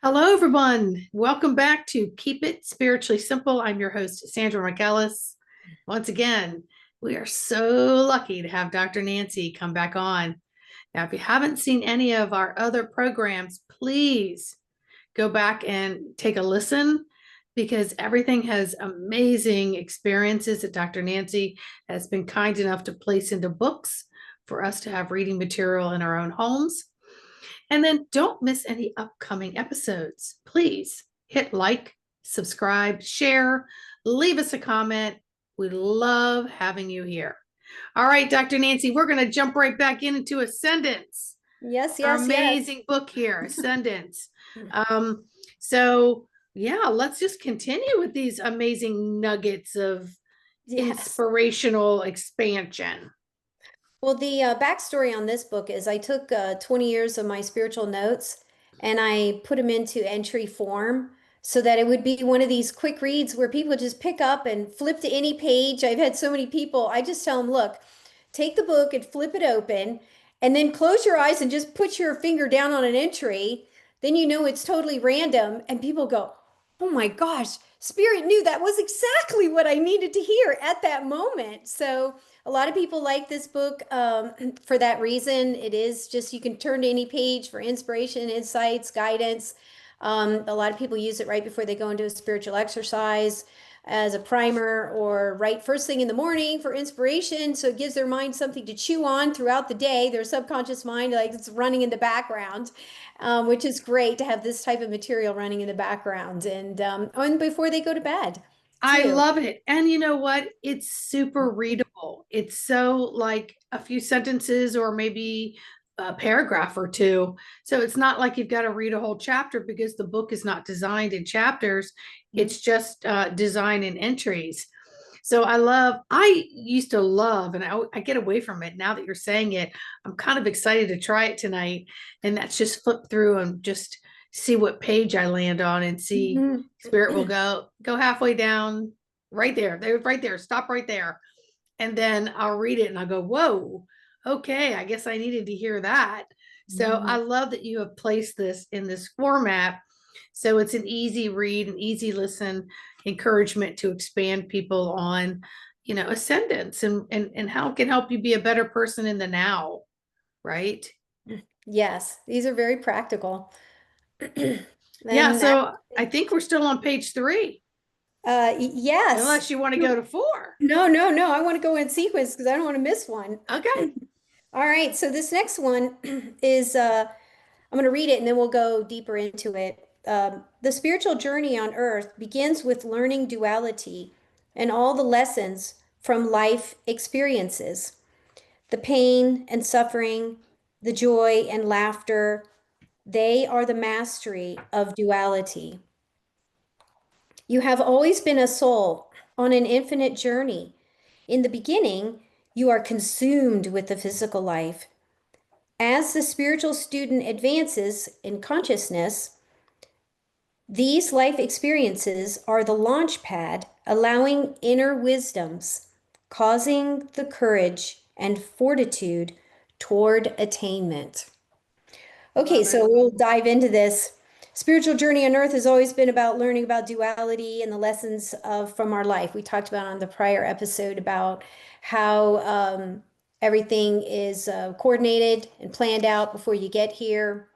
Hello, everyone. Welcome back to Keep It Spiritually Simple. I'm your host, Sandra McEllis. Once again, we are so lucky to have Dr. Nancy come back on. Now, if you haven't seen any of our other programs, please go back and take a listen because everything has amazing experiences that Dr. Nancy has been kind enough to place into books for us to have reading material in our own homes. And then don't miss any upcoming episodes. Please hit like, subscribe, share, leave us a comment. We love having you here. All right, Dr. Nancy, we're going to jump right back into Ascendance. Yes, Our yes, amazing book here, Ascendance. So yeah, let's just continue with these amazing nuggets of inspirational expansion. Well, the backstory on this book is I took 20 years of my spiritual notes and I put them into entry form so that it would be one of these quick reads where people just pick up and flip to any page. I've had so many people, I just tell them, look, take the book and flip it open and then close your eyes and just put your finger down on an entry. Then you know it's totally random. And people go, oh my gosh, Spirit knew that was exactly what I needed to hear at that moment. So, a lot of people like this book for that reason. It is just you can turn to any page for inspiration, insights, guidance. A lot of people use it right before they go into a spiritual exercise as a primer or right first thing in the morning for inspiration. So it gives their mind something to chew on throughout the day. Their subconscious mind, like it's running in the background, which is great to have this type of material running in the background and before they go to bed. I Too. love it. And you know what? It's super readable. It's so like a few sentences or maybe a paragraph or two. So it's not like you've got to read a whole chapter because the book is not designed in chapters. It's just designed in entries. So I used to love, and I get away from it now that you're saying it. I'm kind of excited to try it tonight. And that's just flip through and just see what page I land on and see Mhm. Spirit will go halfway down right there. They're right there. Stop right there. And then I'll read it and I'll go, whoa, okay, I guess I needed to hear that. So I love that you have placed this in this format. So it's an easy read, an easy listen, encouragement to expand people on, ascendance and how it can help you be a better person in the now, right? Yes, these are very practical. Yeah, Then, so I think we're still on page 3, yes. unless you want to go to 4. No, no, no. I want to go in sequence because I don't want to miss one. Okay. All right. So this next one is I'm going to read it and then we'll go deeper into it. The spiritual journey on earth begins with learning duality and all the lessons from life experiences, the pain and suffering, the joy and laughter. They are the mastery of duality. You have always been a soul on an infinite journey. In the beginning, you are consumed with the physical life. As the spiritual student advances in consciousness, these life experiences are the launch pad, allowing inner wisdoms, causing the courage and fortitude toward attainment. Okay, Love so it. we'll dive into this. Spiritual journey on earth has always been about learning about duality and the lessons of from our life. We talked about on the prior episode about how everything is coordinated and planned out before you get here.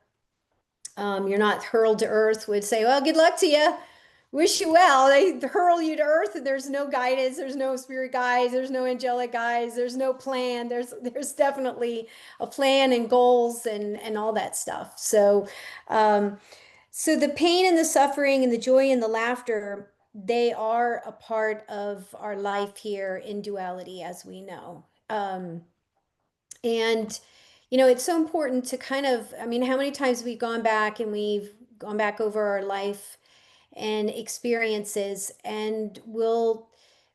You're not hurled to earth, would say, well, good luck to you. Wish you well. They hurl you to earth and there's no guidance, there's no spirit guides, there's no angelic guides, there's no plan. There's definitely a plan and goals and all that stuff. So the pain and the suffering and the joy and the laughter, they are a part of our life here in duality, as we know. And it's so important to kind of, I mean, how many times we've gone back and we've gone back over our life and experiences, and we'll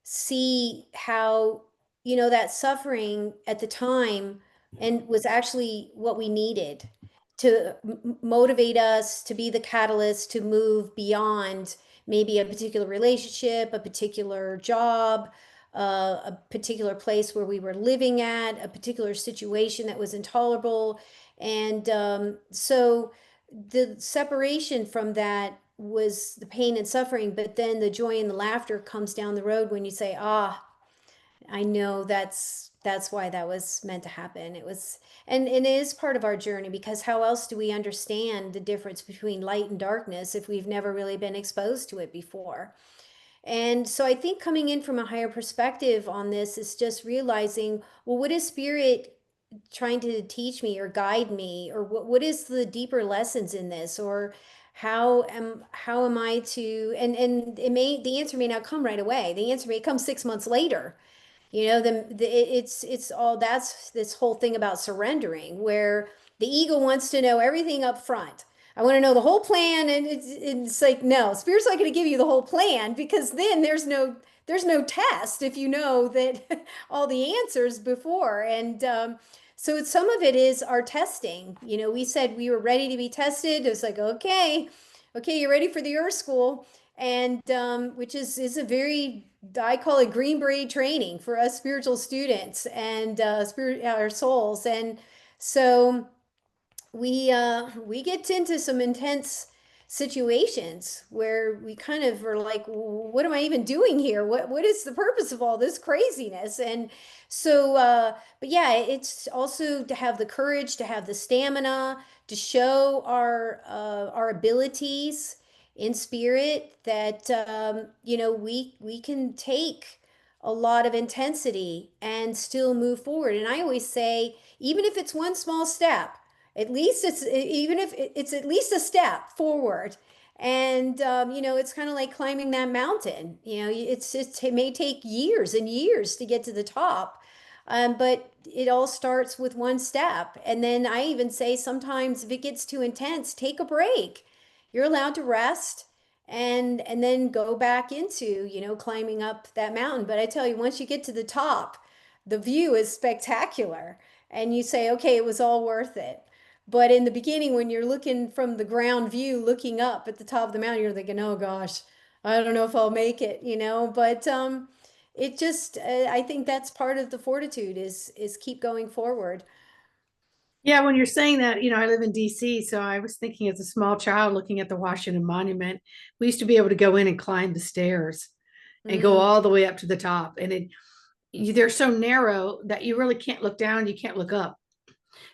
see how, that suffering at the time and was actually what we needed to motivate us to be the catalyst to move beyond maybe a particular relationship, a particular job, a particular place where we were living at, a particular situation that was intolerable. And so the separation from that was the pain and suffering, but then the joy and the laughter comes down the road when you say, ah, I know that's why that was meant to happen. It was, and it is part of our journey, because how else do we understand the difference between light and darkness if we've never really been exposed to it before? And so I think coming in from a higher perspective on this is just realizing, well, what is spirit trying to teach me or guide me, or what is the deeper lessons in this, or how am I to, and the answer may not come right away. The answer may come 6 months later. It's all, that's this whole thing about surrendering, where the ego wants to know everything up front. I want to know the whole plan, and it's like, no, spirit's not going to give you the whole plan, because then there's no test if you know that all the answers before. And so some of it is our testing. We said we were ready to be tested. It was like, okay, you're ready for the Earth School, and which is a very, I call it green beret training for us spiritual students and spirit our souls. And so we get into some intense situations where we kind of are like, what am I even doing here? What is the purpose of all this craziness? And so but yeah, it's also to have the courage, to have the stamina, to show our abilities in spirit, that we can take a lot of intensity and still move forward. And I always say, even if it's one small step, at least it's, even if it's at least a step forward. And it's kind of like climbing that mountain. It may take years and years to get to the top, but it all starts with one step. And then I even say, sometimes if it gets too intense, take a break. You're allowed to rest, and then go back into climbing up that mountain. But I tell you, once you get to the top, the view is spectacular, and you say, okay, it was all worth it. But in the beginning, when you're looking from the ground view, looking up at the top of the mountain, you're thinking, oh gosh, I don't know if I'll make it. But it just, I think that's part of the fortitude, is keep going forward. Yeah, when you're saying that, I live in DC, so I was thinking as a small child looking at the Washington Monument, we used to be able to go in and climb the stairs and go Mm, all the way up to the top. And they're so narrow that you really can't look down, you can't look up.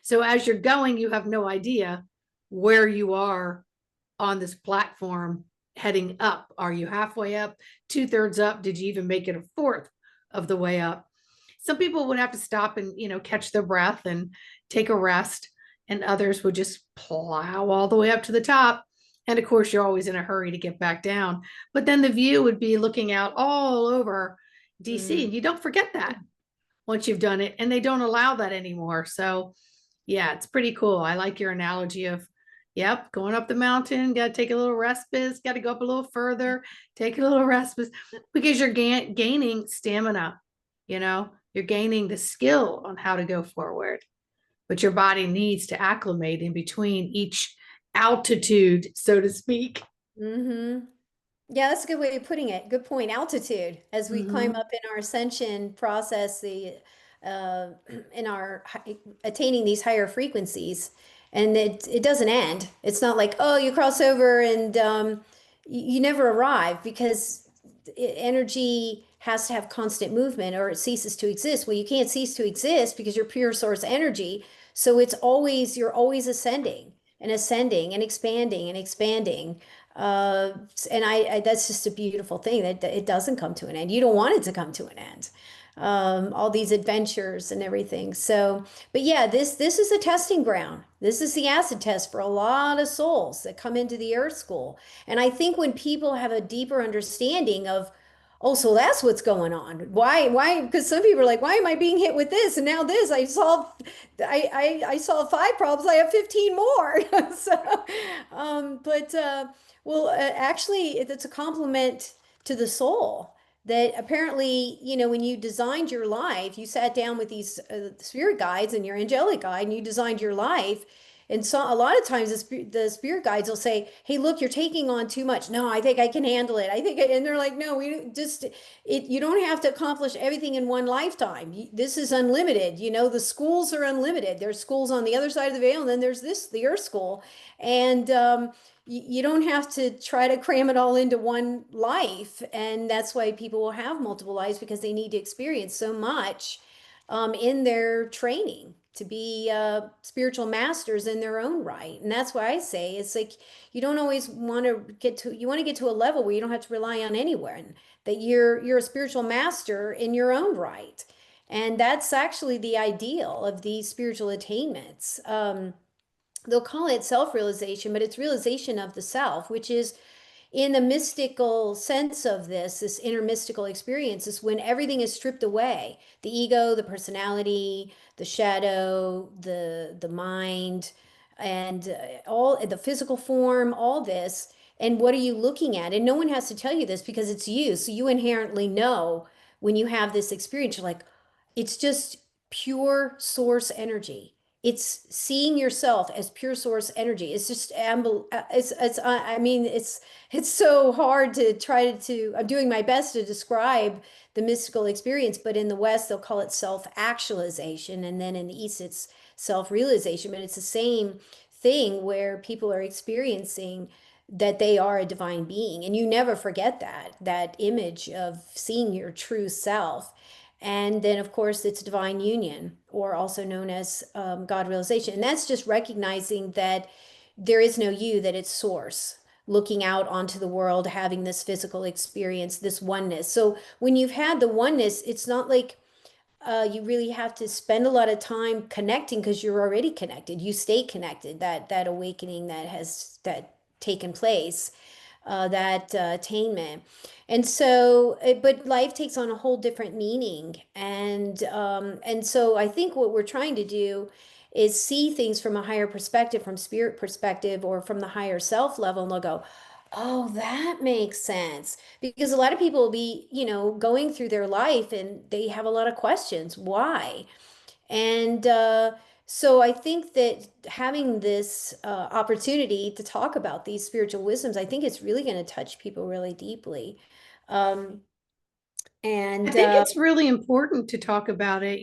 So as you're going, you have no idea where you are on this platform heading up. Are you halfway up, two-thirds up? Did you even make it a fourth of the way up? Some people would have to stop and, catch their breath and take a rest, and others would just plow all the way up to the top. And of course, you're always in a hurry to get back down. But then the view would be looking out all over DC, mm. and you don't forget that once you've done it, and they don't allow that anymore. So yeah, it's pretty cool. I like your analogy of, yep, going up the mountain, got to take a little respite, got to go up a little further, take a little respite, because you're gaining stamina, you're gaining the skill on how to go forward, but your body needs to acclimate in between each altitude, so to speak. Mm-hmm. Yeah, that's a good way of putting it. Good point. Altitude. As we climb Mm-hmm. up in our ascension process, uh, in our attaining these higher frequencies, and it doesn't end. It's not like, oh, you cross over and you never arrive, because energy has to have constant movement or it ceases to exist. Well, you can't cease to exist because you're pure source energy. So you're always ascending and ascending and expanding and expanding. Uh, and that's just a beautiful thing, that it doesn't come to an end. You don't want it to come to an end. All these adventures and everything. So, but yeah, this is a testing ground. This is the acid test for a lot of souls that come into the Earth School. And I think when people have a deeper understanding of, oh, so that's what's going on. Why? Because some people are like, why am I being hit with this? And now this, I solved 5 problems. I have 15 more. So, but well, actually, it's a compliment to the soul, that apparently, when you designed your life, you sat down with these spirit guides and your angelic guide, and you designed your life. And so a lot of times the spirit guides will say, "Hey, look, you're taking on too much." No, I think I can handle it. And they're like, "No, we just you don't have to accomplish everything in one lifetime. This is unlimited. You know, the schools are unlimited. There's schools on the other side of the veil, and then there's the Earth School, and you don't have to try to cram it all into one life. And that's why people will have multiple lives because they need to experience so much in their training to be spiritual masters in their own right. And that's why I say it's like you don't always want to you want to get to a level where you don't have to rely on anyone, that you're a spiritual master in your own right. And that's actually the ideal of these spiritual attainments. They'll call it self-realization, but it's realization of the self, which is in the mystical sense of this inner mystical experience is when everything is stripped away, the ego, the personality, the shadow, the mind, and all the physical form, all this. And what are you looking at? And no one has to tell you this because it's you. So you inherently know when you have this experience, you're like, it's just pure source energy. It's seeing yourself as pure source energy. It's just I mean it's so hard to try to I'm doing my best to describe the mystical experience, but in the West they'll call it self-actualization, and then in the East it's self-realization, but it's the same thing where people are experiencing that they are a divine being, and you never forget that image of seeing your true self. And then, of course, it's divine union, or also known as God realization. And that's just recognizing that there is no you, that it's source, looking out onto the world, having this physical experience, this oneness. So when you've had the oneness, it's not like you really have to spend a lot of time connecting because you're already connected. You stay connected. That awakening that has that taken place, that attainment. And so, but life takes on a whole different meaning. And so I think what we're trying to do is see things from a higher perspective, from spirit perspective, or from the higher self level, and they'll go, oh, that makes sense. Because a lot of people will be, going through their life and they have a lot of questions. Why? And so I think that having this opportunity to talk about these spiritual wisdoms, I think it's really going to touch people really deeply. Um, I and think it's really important to talk about it.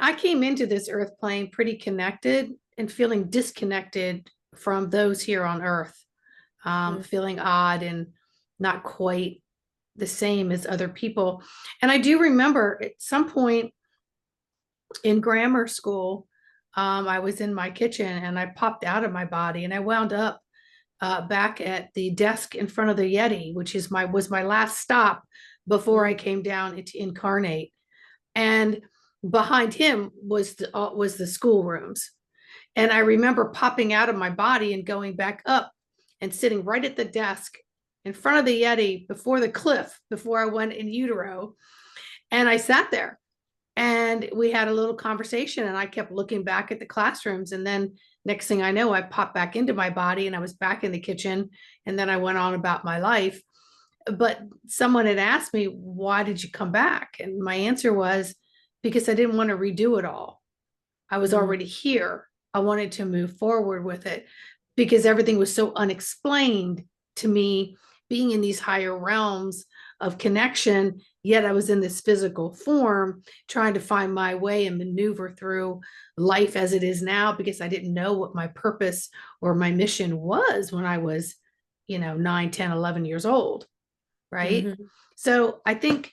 I came into this earth plane pretty connected and feeling disconnected from those here on earth, mm, feeling odd and not quite the same as other people. And I do remember at some point in grammar school, I was in my kitchen and I popped out of my body and I wound up back at the desk in front of the Yeti, which was my last stop before I mm, came down to incarnate. And behind him was the schoolrooms. And I remember popping out of my body and going back up and sitting right at the desk in front of the Yeti before the cliff, before I went in utero. And I sat there and we had a little conversation and I kept looking back at the classrooms. And then next thing I know, I popped back into my body and I was back in the kitchen. And then I went on about my life. But someone had asked me, why did you come back? And my answer was, because I didn't want to redo it all. I was mm, already here. I wanted to move forward with it because everything was so unexplained to me, being in these higher realms of connection. Yet I was in this physical form, trying to find my way and maneuver through life as it is now because I didn't know what my purpose or my mission was when I was, 9, 10, 11 years old. Right. mhm, So I think,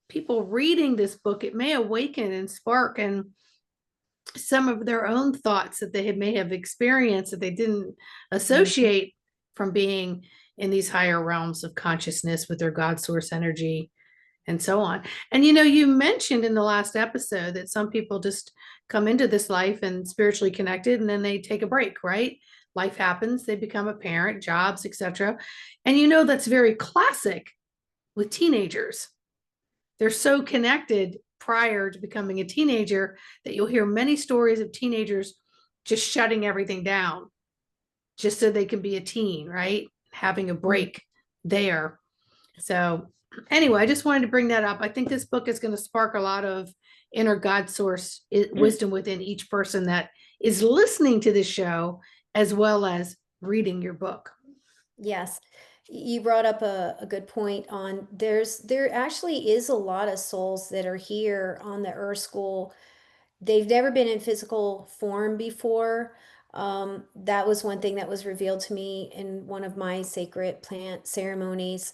people reading this book, it may awaken and spark and some of their own thoughts that may have experienced that they didn't mhm, associate from being in these higher realms of consciousness with their God source energy and so on. And you mentioned in the last episode that some people just come into this life and spiritually connected and then they take a break, right? Life happens, they become a parent, jobs, etc. And that's very classic with teenagers. They're so connected prior to becoming a teenager that you'll hear many stories of teenagers just shutting everything down just so they can be a teen, right? Having a mm. break there. So, anyway, I just wanted to bring that up. I think this book is going to spark a lot of inner God source wisdom within each person that is listening to this show as well as reading your book. Yes. You brought up a good point on there actually is a lot of souls that are here on the Earth School. They've never been in physical form before. That was one thing that was revealed to me in one of my sacred plant ceremonies.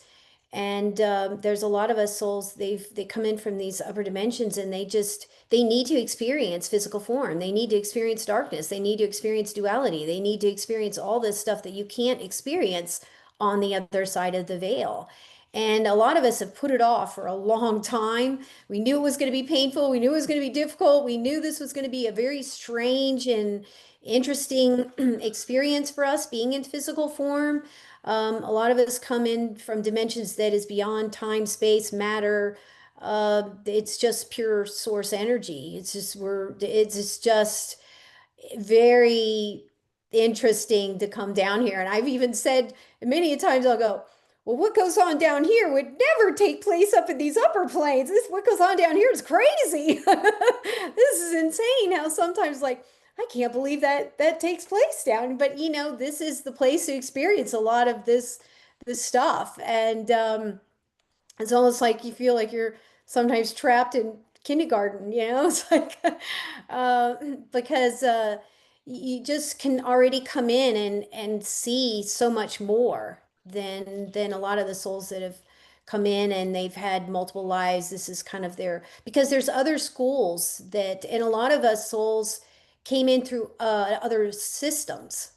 And there's a lot of us souls, they come in from these upper dimensions and they need to experience physical form. They need to experience darkness. They need to experience duality. They need to experience all this stuff that you can't experience on the other side of the veil. And a lot of us have put it off for a long time. We knew it was going to be painful. We knew it was going to be difficult. We knew this was going to be a very strange and interesting experience for us being in physical form. A lot of us come in from dimensions that is beyond time, space, matter. It's just pure source energy. It's just very interesting to come down here. And I've even said many times I'll go, well, what goes on down here would never take place up in these upper planes. What goes on down here is crazy. This is insane how sometimes like I can't believe that that takes place down. But this is the place to experience a lot of this stuff. And it's almost like you feel like you're sometimes trapped in kindergarten, It's like uh, because you just can already come in and see so much more than a lot of the souls that have come in and they've had multiple lives. This is kind of their because there's other schools that and a lot of us souls came in through other systems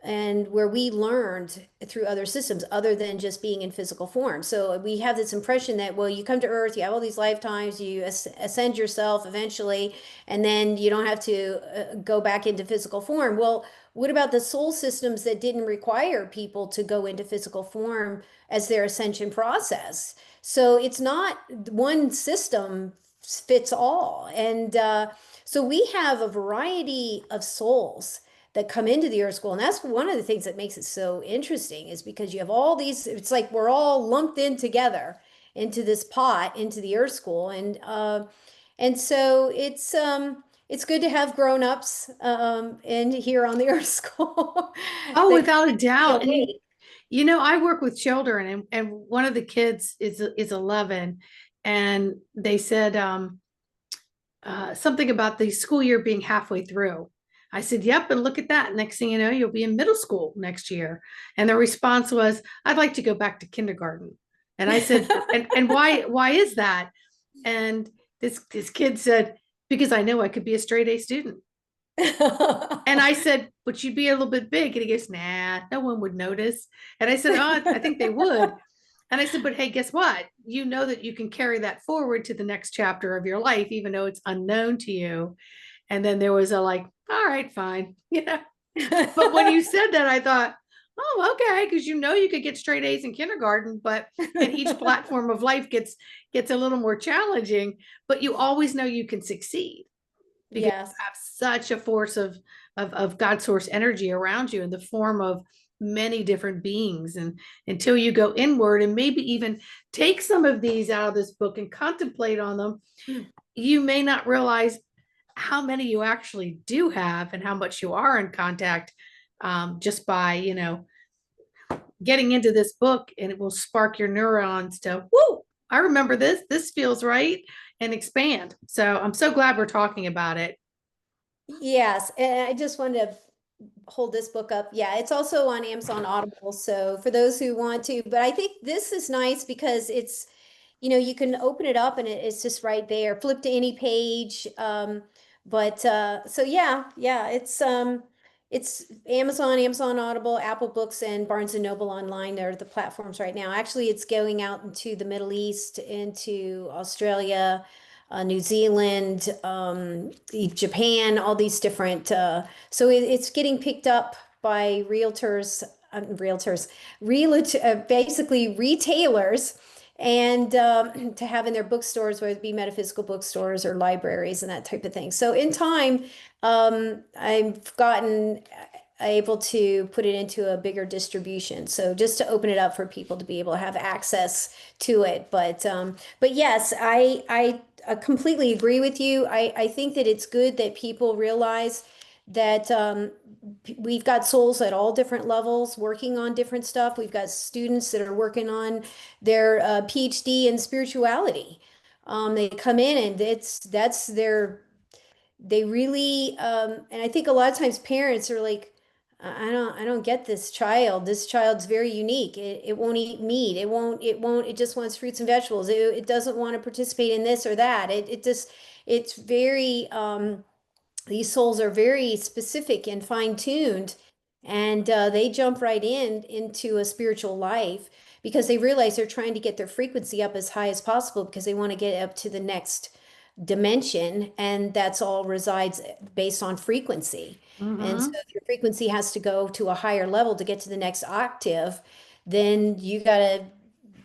and where we learned through other systems other than just being in physical form. So we have this impression that, well, you come to Earth, you have all these lifetimes, you ascend yourself eventually, and then you don't have to go back into physical form. Well, what about the soul systems that didn't require people to go into physical form as their ascension process? So it's not one system fits all. And so we have a variety of souls that come into the Earth School. And that's one of the things that makes it so interesting is because you have all these, it's like we're all lumped in together into this pot, into the Earth School. And so it's good to have grown-ups in here on the Earth School Oh, that without a feel doubt. And awake. I work with children, and one of the kids is 11, and they said something about the school year being halfway through. I said, "Yep," and look at that. Next thing you know, you'll be in middle school next year. And the response was, "I'd like to go back to kindergarten." And I said, "And why is that?" And this kid said, "Because I know I could be a straight A student." And I said, "But you'd be a little bit big." And he goes, "Nah, no one would notice." And I said, "Oh, I think they would." And I said, "But hey, guess what? You know that you can carry that forward to the next chapter of your life, even though it's unknown to you." And then there was a like, "All right, fine." But when you said that, I thought, "Oh, okay," because you could get straight A's in kindergarten, but and each platform of life gets a little more challenging, but you always know you can succeed because you Yes. have such a force of God source energy around you in the form of many different beings. And until you go inward and maybe even take some of these out of this book and contemplate on them, you may not realize how many you actually do have and how much you are in contact, just by getting into this book, and it will spark your neurons to, whoa, I remember this feels right, and expand. So I'm so glad we're talking about it. Yes, and I just wanted to hold this book up. Yeah, it's also on Amazon Audible. So for those who want to, but I think this is nice because you can open it up and it's just right there. Flip to any page. But so yeah, it's Amazon, Amazon Audible, Apple Books, and Barnes and Noble online. They're the platforms right now. Actually, it's going out into the Middle East, into Australia, New Zealand, Japan, all these different. So it's getting picked up by basically retailers, and to have in their bookstores, whether it be metaphysical bookstores or libraries and that type of thing. So in time, I've gotten able to put it into a bigger distribution. So just to open it up for people to be able to have access to it. But yes, I completely agree with you. I think that it's good that people realize that we've got souls at all different levels working on different stuff. We've got students that are working on their PhD in spirituality. They come in and that's their they really and I think a lot of times parents are like, I don't get this child. This child's very unique. It won't eat meat. It just wants fruits and vegetables. It doesn't want to participate in this or that. It just it's very these souls are very specific and fine-tuned, and they jump right into a spiritual life because they realize they're trying to get their frequency up as high as possible because they want to get up to the next dimension, and that's all resides based on frequency. And so Mm-hmm. if your frequency has to go to a higher level to get to the next octave, then you got to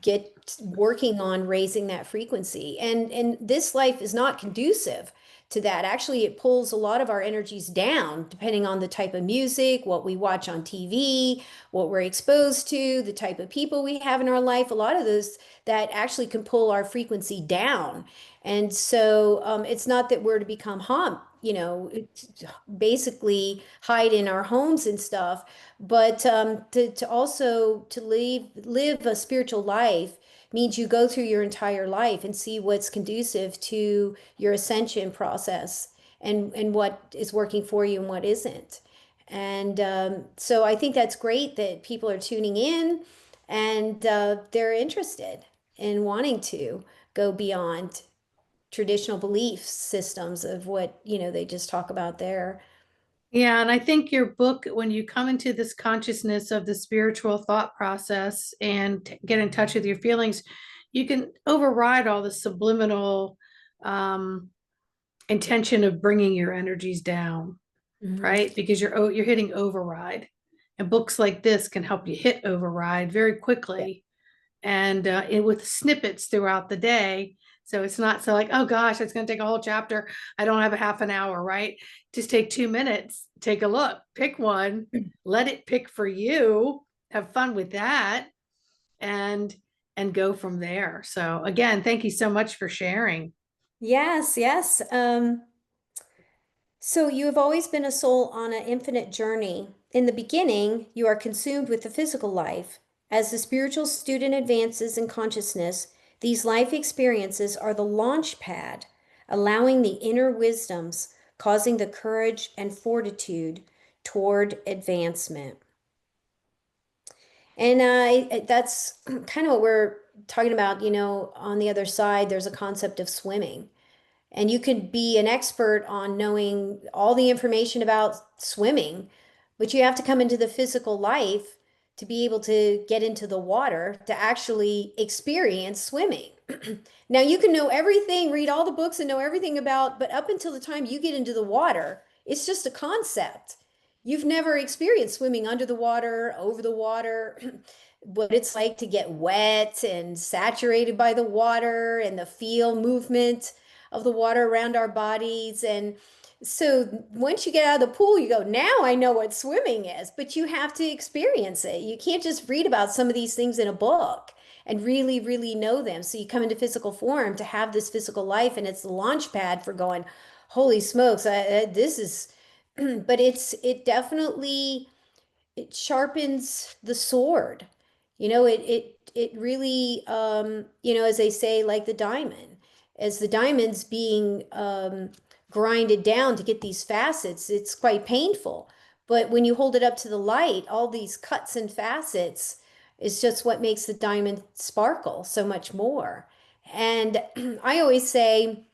get working on raising that frequency. And this life is not conducive to that. Actually, it pulls a lot of our energies down depending on the type of music, what we watch on TV, what we're exposed to, the type of people we have in our life. A lot of those that actually can pull our frequency down. And so it's not that we're to become basically hide in our homes and stuff, but to also to live a spiritual life means you go through your entire life and see what's conducive to your ascension process and what is working for you and what isn't. And so I think that's great that people are tuning in and they're interested in wanting to go beyond traditional belief systems of what, they just talk about there. Yeah, and I think your book, when you come into this consciousness of the spiritual thought process and get in touch with your feelings, you can override all the subliminal um, intention of bringing your energies down, Mhm. right? Because you're hitting override, and books like this can help you hit override very Yeah. quickly and with snippets throughout the day. So it's not so like, oh gosh, it's going to take a whole chapter. I don't have a half an hour, right? Just take 2 minutes, take a look, pick one, let it pick for you, have fun with that, and go from there. So again, thank you so much for sharing. Yes, yes. So you have always been a soul on an infinite journey. In the beginning, you are consumed with the physical life. As the spiritual student advances in consciousness, these life experiences are the launch pad, allowing the inner wisdoms, causing the courage and fortitude toward advancement. And that's kind of what we're talking about. On the other side, there's a concept of swimming. And you could be an expert on knowing all the information about swimming, but you have to come into the physical life to be able to get into the water to actually experience swimming. Now, you can know everything, read all the books and know everything about, but up until the time you get into the water, it's just a concept. You've never experienced swimming under the water, over the water, what it's like to get wet and saturated by the water and the feel movement of the water around our bodies. And so once you get out of the pool, you go, now I know what swimming is, but you have to experience it. You can't just read about some of these things in a book and really, really know them. So you come into physical form to have this physical life, and it's the launch pad for going, holy smokes, this is, but it definitely it sharpens the sword. It really as they say, like the diamond, as the diamond's being grinded down to get these facets, it's quite painful. But when you hold it up to the light, all these cuts and facets is just what makes the diamond sparkle so much more. And I always say,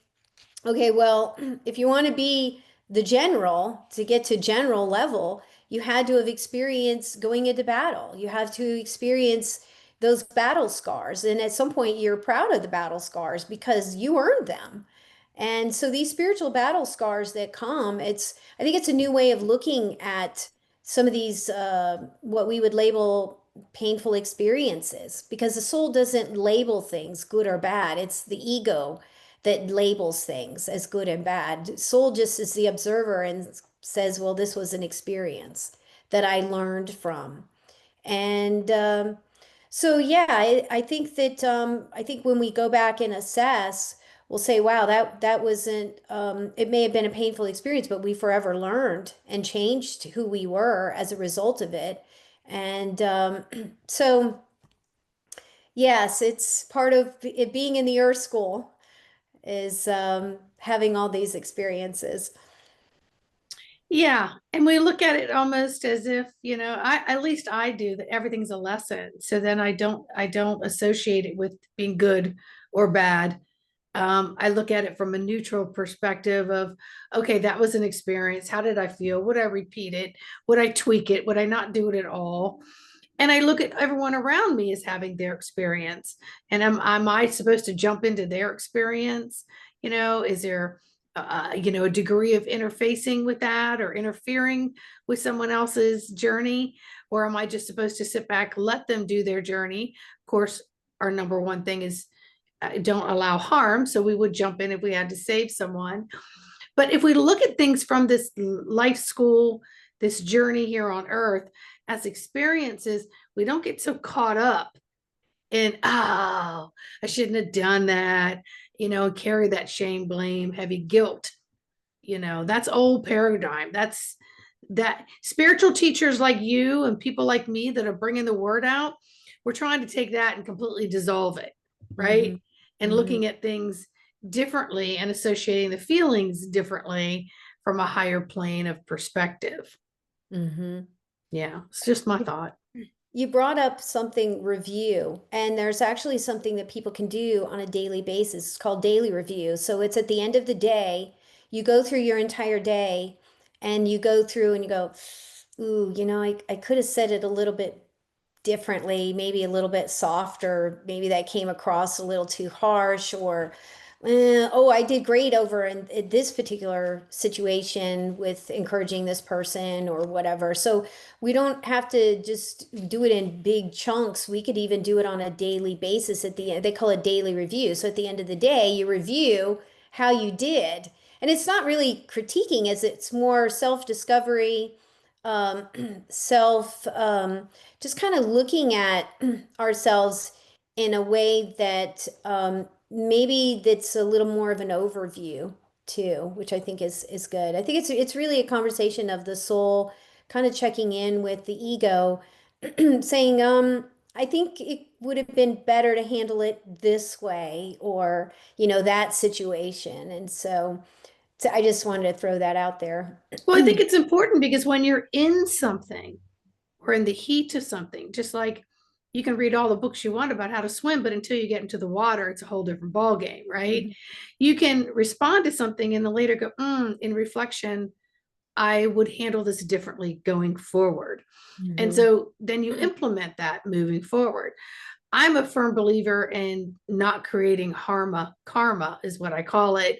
okay, well, if you want to be the general, to get to general level, you had to have experienced going into battle. You have to experience those battle scars. And at some point, you're proud of the battle scars because you earned them. And so these spiritual battle scars that come, I think it's a new way of looking at some of these, what we would label painful experiences, because the soul doesn't label things good or bad. It's the ego that labels things as good and bad. Soul just is the observer and says, well, this was an experience that I learned from. And so, yeah, I think that I think when we go back and assess, will say, wow, that wasn't it may have been a painful experience, but we forever learned and changed who we were as a result of it. And so yes, it's part of it being in the Earth School is having all these experiences. Yeah, and we look at it almost as if, I at least I do that everything's a lesson. So then I don't associate it with being good or bad. I look at it from a neutral perspective of, okay, that was an experience. How did I feel? Would I repeat it? Would I tweak it? Would I not do it at all? And I look at everyone around me as having their experience. And am I supposed to jump into their experience? Is there, a degree of interfacing with that or interfering with someone else's journey? Or am I just supposed to sit back, let them do their journey? Of course, our number one thing is don't allow harm. So we would jump in if we had to save someone. But if we look at things from this life school, this journey here on earth as experiences, we don't get so caught up in, oh, I shouldn't have done that, carry that shame, blame, heavy guilt. That's old paradigm. That's that spiritual teachers like you and people like me that are bringing the word out. We're trying to take that and completely dissolve it, Hmm. right? And Hmm. looking at things differently and associating the feelings differently from a higher plane of perspective. Hmm. Yeah, it's just my thought. You brought up something review, and there's actually something that people can do on a daily basis. It's called daily review. So it's at the end of the day, you go through your entire day and you go through and you go, ooh, I could have said it a little bit differently, maybe a little bit softer, maybe that came across a little too harsh, or oh, I did great over in this particular situation with encouraging this person or whatever. So we don't have to just do it in big chunks. We could even do it on a daily basis at the end. They call it daily review. So at the end of the day, you review how you did. And it's not really critiquing, as it's more self-discovery, um, self, just kind of looking at ourselves in a way that maybe that's a little more of an overview too, which I think is good. I think it's really a conversation of the soul kind of checking in with the ego, saying, I think it would have been better to handle it this way, or that situation. And so I just wanted to throw that out there. Well, I think it's important because when you're in something or in the heat of something, just like you can read all the books you want about how to swim, but until you get into the water, it's a whole different ball game, right? Mhm. You can respond to something and then later go, in reflection, I would handle this differently going forward. And Mhm. so then you implement that moving forward. I'm a firm believer in not creating karma is what I call it,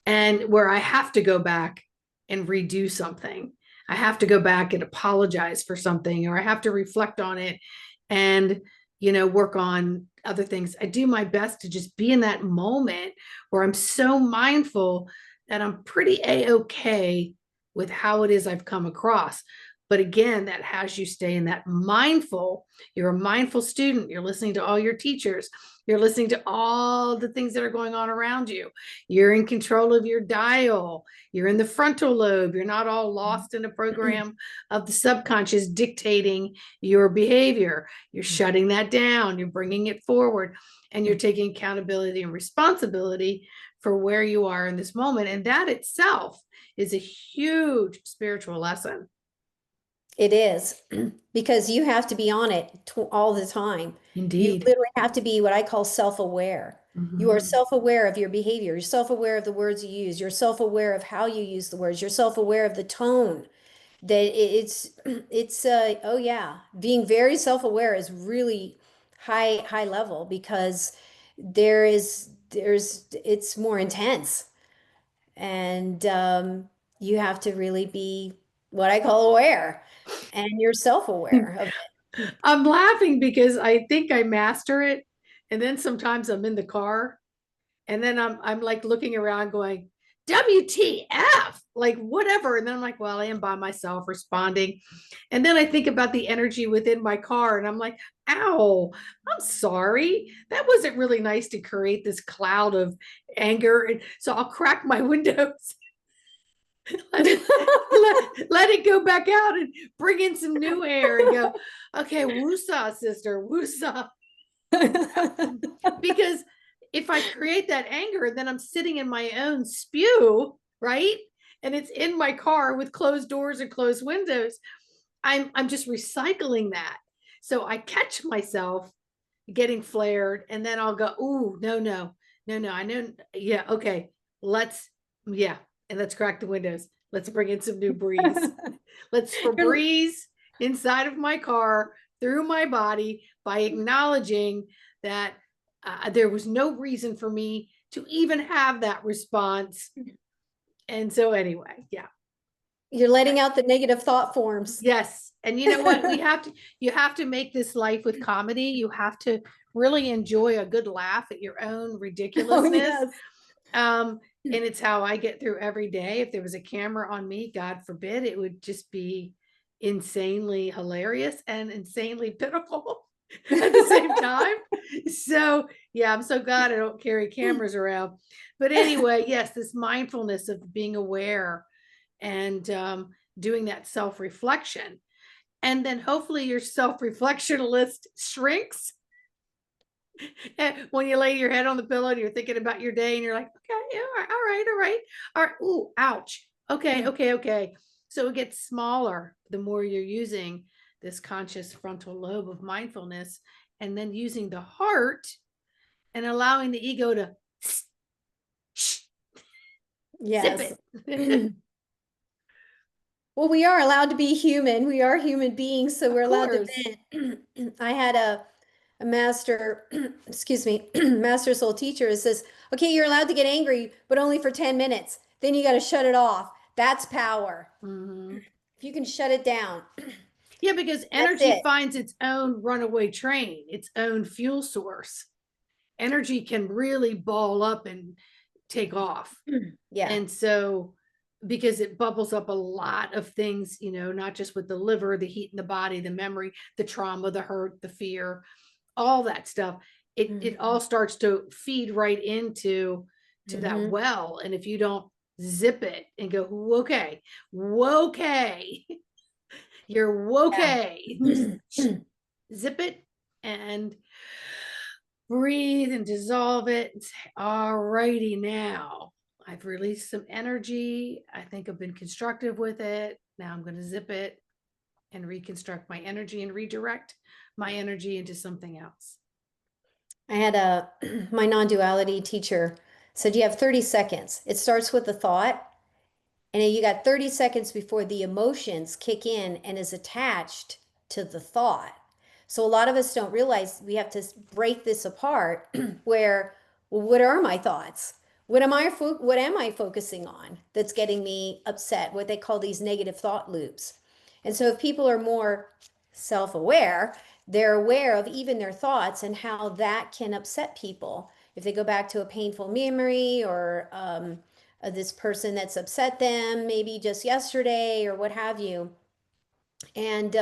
and where I have to go back and redo something. I have to go back and apologize for something, or I have to reflect on it and, work on other things. I do my best to just be in that moment where I'm so mindful that I'm pretty A-okay with how it is I've come across. But again, that has you stay in that mindful. You're a mindful student. You're listening to all your teachers. You're listening to all the things that are going on around you. You're in control of your dial. You're in the frontal lobe. You're not all lost in a program of the subconscious dictating your behavior. You're shutting that down. You're bringing it forward, and you're taking accountability and responsibility for where you are in this moment. And that itself is a huge spiritual lesson. It is because you have to be on it all the time. You Indeed. literally have to be what I call self-aware. You are Mhm. self-aware of your behavior. You're self-aware of the words you use. You're self-aware of how you use the words. You're self-aware of the tone. That it's oh yeah, being very self-aware is really high level because there's it's more intense, and you have to really be what I call aware, and you're self-aware of I'm laughing because I think I master it. And then sometimes I'm in the car and then I'm like looking around going, WTF, like whatever. And then I'm like, well, I am by myself responding. And then I think about the energy within my car and I'm like, ow, I'm sorry. That wasn't really nice to create this cloud of anger. And so I'll crack my windows, let it go back out and bring in some new air and go, okay, woosah, sister, woosah. Because if I create that anger, then I'm sitting in my own spew, right? And it's in my car with closed doors and closed windows. I'm just recycling that. So I catch myself getting flared, and then I'll go, ooh, no, no, no, no. I know, yeah, okay, let's, yeah, and let's crack the windows. Let's bring in some new breeze. Let's Febreze inside of my car through my body by acknowledging that there was no reason for me to even have that response. And so, anyway, yeah. You're letting out the negative thought forms. Yes. And you know what? You have to make this life with comedy. You have to really enjoy a good laugh at your own Oh, ridiculousness. yes. And it's how I get through every day. If there was a camera on me, God forbid, it would just be insanely hilarious and insanely pitiful at the same time. So, yeah, I'm so glad I don't carry cameras around. But anyway, yes, this mindfulness of being aware and doing that self reflection. And then hopefully your self reflection list shrinks. And when you lay your head on the pillow and you're thinking about your day and you're like, okay, yeah, all right, all right, all right. Ooh, ouch. Okay, okay, okay. So it gets smaller the more you're using this conscious frontal lobe of mindfulness, and then using the heart and allowing the ego to zip Yes. it. Well, we are allowed to be human. We are human beings, so Of we're allowed to course. vent. I had a master, excuse me, master soul teacher who says, okay, you're allowed to get angry, but only for 10 minutes. Then you got to shut it off. That's power. Mm-hmm. If you can shut it down, Yeah, because that's energy it. finds its own runaway train, its own fuel source. Energy can really ball up and take off. Yeah. And so, because it bubbles up a lot of things, not just with the liver, the heat in the body, the memory, the trauma, the hurt, the fear, all that stuff, it all starts to feed right into that Mm-hmm. well. And if you don't zip it and go, okay, okay, you're okay. Yeah. Zip it and breathe and dissolve it and say, all righty, now I've released some energy. I think I've been constructive with it. Now I'm going to zip it and reconstruct my energy and redirect my energy into something else. I had my non-duality teacher said you have 30 seconds. It starts with a thought, and then you got 30 seconds before the emotions kick in and is attached to the thought. So a lot of us don't realize we have to break this apart where, well, what are my thoughts? What am I focusing on that's getting me upset? What they call these negative thought loops. And so if people are more self-aware, they're aware of even their thoughts and how that can upset people. If they go back to a painful memory or this person that's upset them maybe just yesterday or what have you. And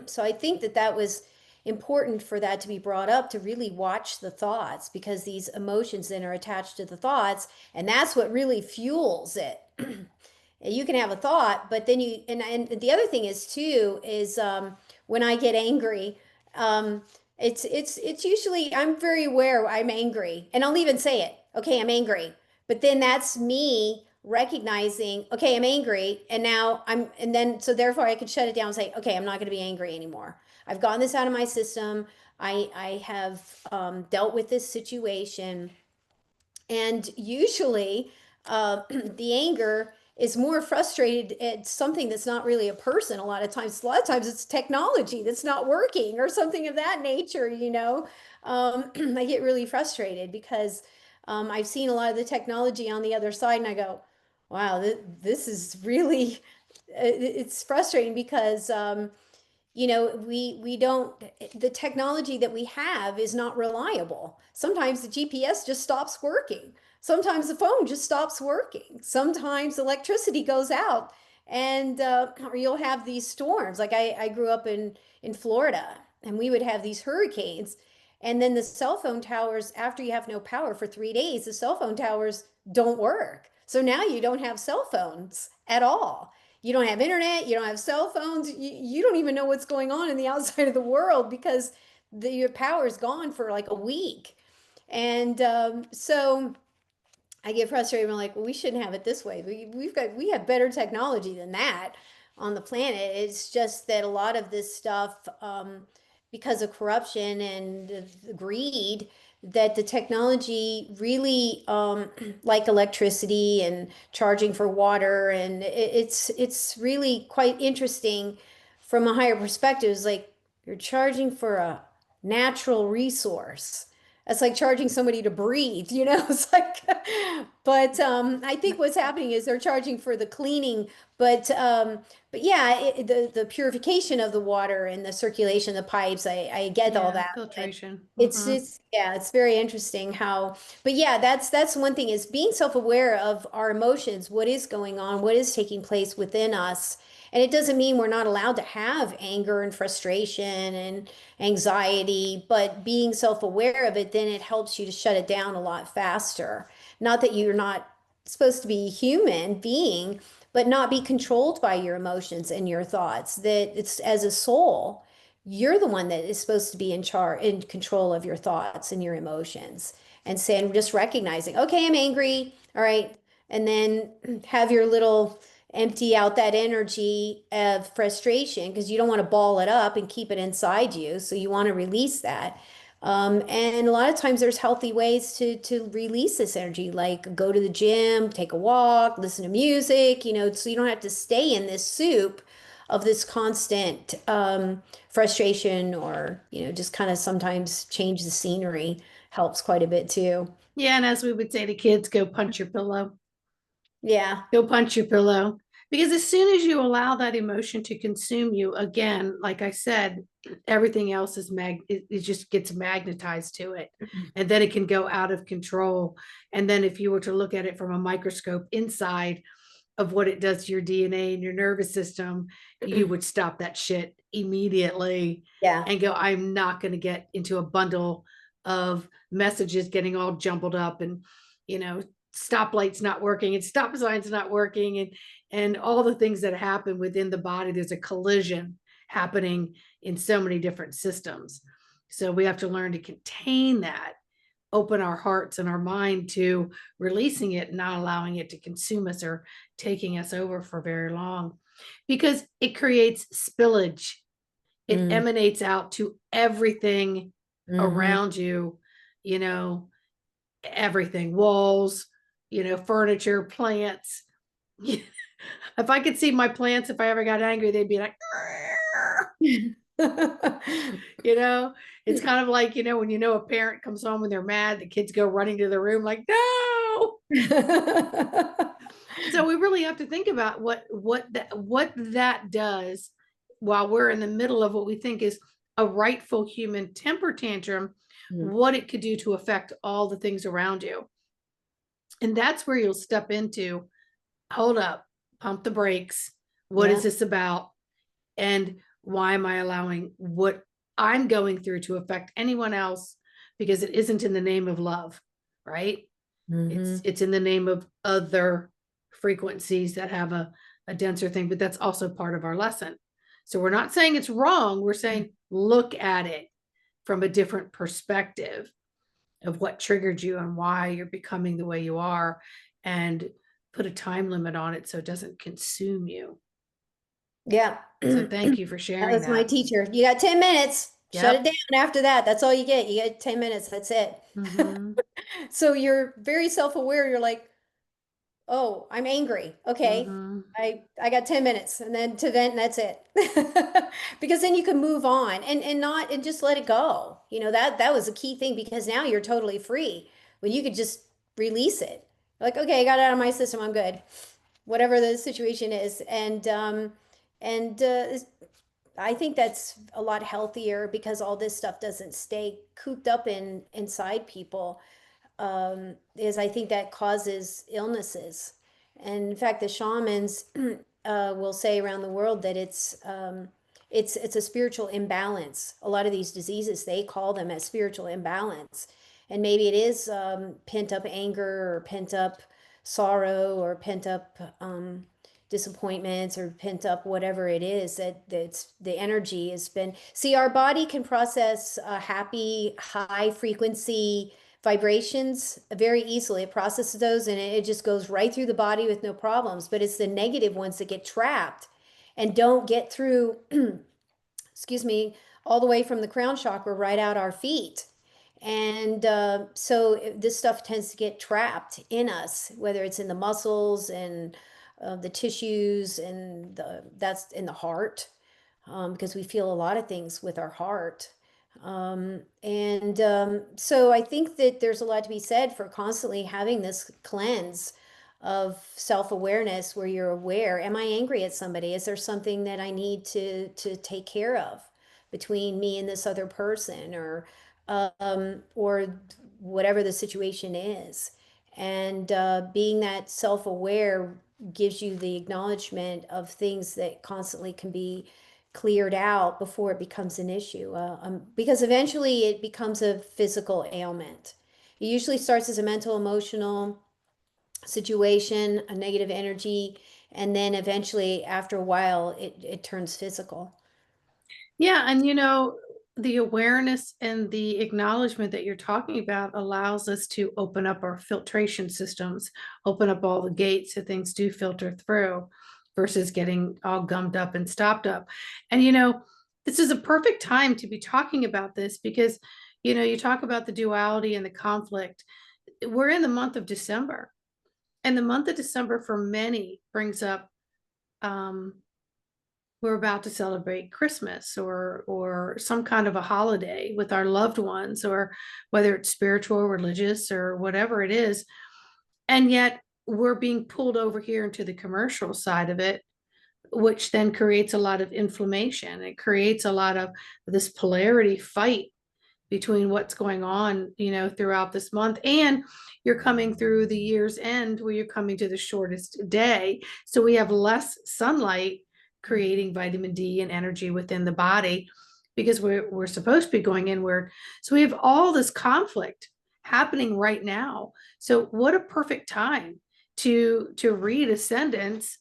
so I think that that was important for that to be brought up, to really watch the thoughts, because these emotions then are attached to the thoughts, and that's what really fuels it. You can have a thought, but then and the other thing is too is when I get angry, um, it's usually I'm very aware I'm angry, and I'll even say it. Okay, I'm angry, but then that's me recognizing, okay, I'm angry, and now and then so therefore I could shut it down and say, okay, I'm not going to be angry anymore. I've gotten this out of my system. I have dealt with this situation, and usually the anger is more frustrated at something that's not really a person. A lot of times it's technology that's not working or something of that nature. I get really frustrated because I've seen a lot of the technology on the other side, and I go, wow, this is really, it's frustrating because we don't, the technology that we have is not reliable. Sometimes the GPS just stops working. Sometimes the phone just stops working. Sometimes electricity goes out, and or you'll have these storms. Like I grew up in Florida, and we would have these hurricanes, and then the cell phone towers, after you have no power for 3 days, the cell phone towers don't work. So now you don't have cell phones at all. You don't have internet, you don't have cell phones, you don't even know what's going on in the outside of the world because your power is gone for like a week. And so I get frustrated. I'm like, well, we shouldn't have it this way. We have better technology than that on the planet. It's just that a lot of this stuff, because of corruption and the greed, that the technology really, like electricity and charging for water, and it's really quite interesting from a higher perspective. It's like you're charging for a natural resource. It's like charging somebody to breathe, you know? It's like, but I think what's happening is they're charging for the cleaning, but yeah, the purification of the water and the circulation, the pipes, I get all Yeah, that. But filtration. it's yeah, it's very interesting how, but yeah, that's one thing is being self-aware of our emotions, what is going on, what is taking place within us. And it doesn't mean we're not allowed to have anger and frustration and anxiety, but being self-aware of it, then it helps you to shut it down a lot faster. Not that you're not supposed to be a human being, but not be controlled by your emotions and your thoughts. That it's as a soul, you're the one that is supposed to be in charge, in control of your thoughts and your emotions. And saying, just recognizing, okay, I'm angry. All right. And then have your little empty out that energy of frustration because you don't want to ball it up and keep it inside you. So you want to release that. And a lot of times there's healthy ways to release this energy, like go to the gym, take a walk, listen to music, so you don't have to stay in this soup of this constant frustration, or just kind of sometimes change the scenery helps quite a bit too. Yeah, and as we would say to kids, go punch your pillow. Yeah. Go punch your pillow. Because as soon as you allow that emotion to consume you, again, like I said, everything else is it just gets magnetized to it. And then it can go out of control. And then if you were to look at it from a microscope inside of what it does to your DNA and your nervous system, you would stop that shit immediately Yeah. and go, I'm not going to get into a bundle of messages getting all jumbled up and, you know, stoplights not working and stop signs not working and all the things that happen within the body. There's a collision happening in so many different systems. So we have to learn to contain that, open our hearts and our mind to releasing it, not allowing it to consume us or taking us over for very long, because it creates spillage. It Mm. emanates out to everything Hmm. around you, you know, everything, walls, furniture, plants. If I could see my plants, if I ever got angry, they'd be like, you know, it's kind of like, when a parent comes home when they're mad, the kids go running to the room like, no. So we really have to think about what that does while we're in the middle of what we think is a rightful human temper tantrum, what it could do to affect all the things around you. And that's where you'll step into, hold up, pump the brakes. What is Yeah. this about? And why am I allowing what I'm going through to affect anyone else? Because it isn't in the name of love, right? It's Hmm. it's in the name of other frequencies that have a denser thing, but that's also part of our lesson. So we're not saying it's wrong. We're saying look at it from a different perspective of what triggered you and why you're becoming the way you are, and put a time limit on it so it doesn't consume you. Yeah. So thank That you for sharing was my that. teacher. You got 10 minutes. Shut it Yep. down after that. That's all you get. You get 10 minutes. That's it. Mm-hmm. So you're very self-aware. You're like, oh, I'm angry. Okay. Mm-hmm. I got 10 minutes and then to vent and that's it. Because then you can move on and not and just let it go. That was a key thing because now you're totally free when you could just release it. Like, okay, I got it out of my system. I'm good. Whatever the situation is. And I think that's a lot healthier because all this stuff doesn't stay cooped up inside people. is I think that causes illnesses. And in fact, the shamans will say around the world that it's a spiritual imbalance. A lot of these diseases, they call them as spiritual imbalance, and maybe it is pent up anger or pent up sorrow or pent up disappointments or pent up whatever it is that's the energy has been. See, our body can process happy, high frequency vibrations very easily. It processes those and it just goes right through the body with no problems. But it's the negative ones that get trapped and don't get through, excuse me, all the way from the crown chakra right out our feet. And so this stuff tends to get trapped in us, whether it's in the muscles and the tissues and that's in the heart, because we feel a lot of things with our heart. So I think that there's a lot to be said for constantly having this cleanse of self-awareness where you're aware, am I angry at somebody? Is there something that I need to take care of between me and this other person or whatever the situation is? And being that self-aware gives you the acknowledgement of things that constantly can be cleared out before it becomes an issue. Because eventually it becomes a physical ailment. It usually starts as a mental, emotional situation, a negative energy, and then eventually, after a while, it turns physical. Yeah, and the awareness and the acknowledgement that you're talking about allows us to open up our filtration systems, open up all the gates so things do filter through versus getting all gummed up and stopped up. And this is a perfect time to be talking about this because you talk about the duality and the conflict. We're in the month of December, and the month of December for many brings up um we're about to celebrate Christmas or some kind of a holiday with our loved ones, or whether it's spiritual, religious, or whatever it is. And yet we're being pulled over here into the commercial side of it, which then creates a lot of inflammation. It creates a lot of this polarity fight between what's going on, throughout this month. And you're coming through the year's end where you're coming to the shortest day. So we have less sunlight creating vitamin D and energy within the body because we're supposed to be going inward. So we have all this conflict happening right now. So what a perfect time to read Ascendance,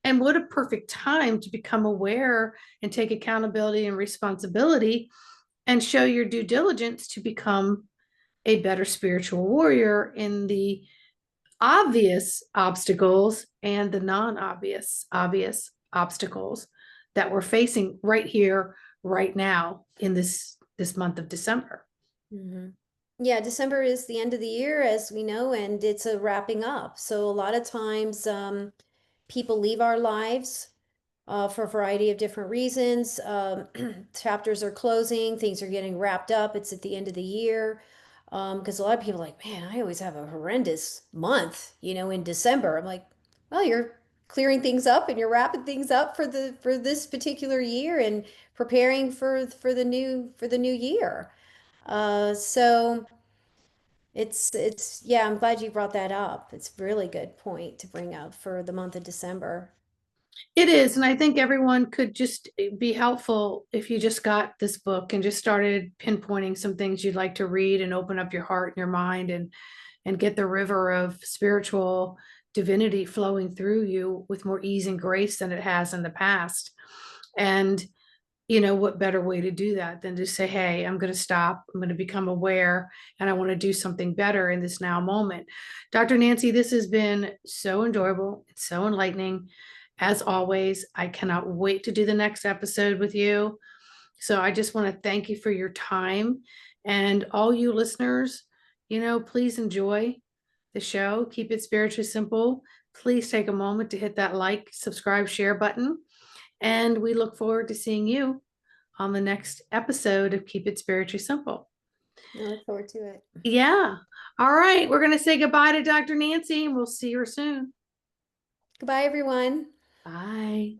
and what a perfect time to become aware and take accountability and responsibility and show your due diligence to become a better spiritual warrior in the obvious obstacles and the non-obvious obstacles that we're facing right here, right now in this month of December. Mm-hmm. Yeah, December is the end of the year, as we know, and it's a wrapping up. So a lot of times, people leave our lives for a variety of different reasons. Chapters are closing, things are getting wrapped up. It's at the end of the year. Because a lot of people are like, man, I always have a horrendous month, in December. I'm like, well, you're clearing things up and you're wrapping things up for this particular year and preparing for the new year. So it's yeah, I'm glad you brought that up. It's a really good point to bring up for the month of December. It is, and I think everyone could just be helpful if you just got this book and just started pinpointing some things you'd like to read and open up your heart and your mind and get the river of spiritual divinity flowing through you with more ease and grace than it has in the past. And what better way to do that than to say, hey, I'm going to stop, I'm going to become aware, and I want to do something better in this now moment. Dr. Nancy, this has been so enjoyable. It's so enlightening. As always, I cannot wait to do the next episode with you. So I just want to thank you for your time, and all you listeners, please enjoy the show. Keep it spiritually simple. Please take a moment to hit that like, subscribe, share button. And we look forward to seeing you on the next episode of Keep It Spiritually Simple. I look forward to it. Yeah. All right. We're going to say goodbye to Dr. Nancy, and we'll see her soon. Goodbye, everyone. Bye.